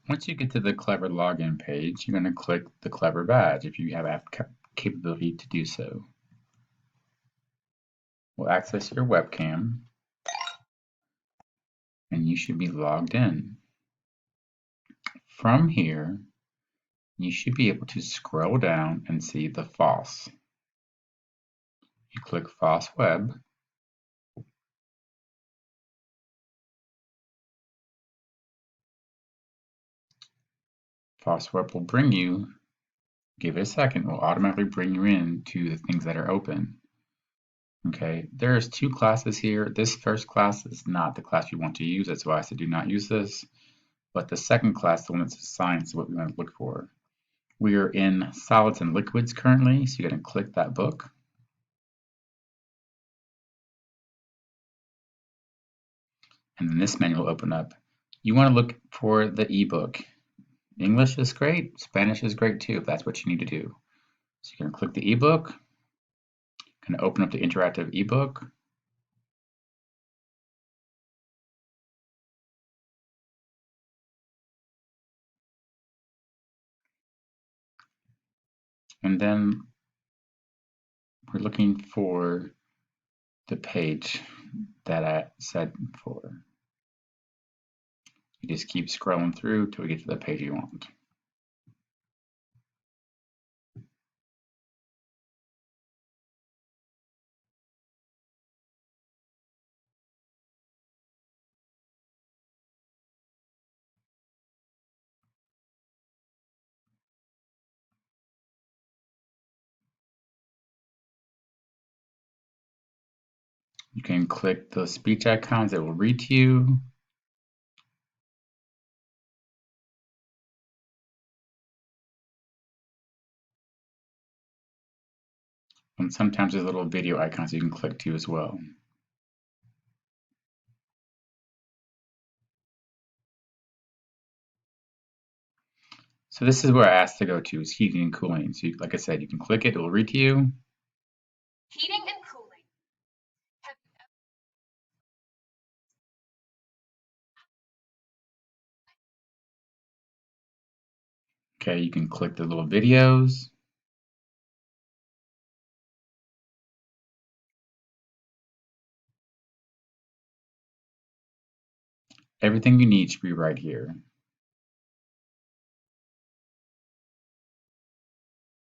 Once you get to the Clever login page, you're going to click the Clever badge if you have app capability to do so. We'll access your webcam and you should be logged in. From here, you should be able to scroll down and see the FOSS. You click FOSS Web. FOSS Web will bring you, give it a second, will automatically bring you in to the things that are open. Okay, there's two classes here. This first class is not the class you want to use. That's why I said do not use this. But the second class, the one that's assigned, is what we want to look for. We are in solids and liquids currently, so you're going to click that book. And then this menu will open up. You want to look for the ebook. English is great, Spanish is great too, if that's what you need to do. So you're going to click the ebook, going to open up the interactive ebook. And then we're looking for the page that I said before. You just keep scrolling through till we get to the page you want. You can click those speech icons, it will read to you. And sometimes there's little video icons you can click to as well. So this is where I asked to go to, is heating and cooling. So like I said, you can click it, it will read to you. Heating and cooling. Okay, you can click the little videos. Everything you need should be right here.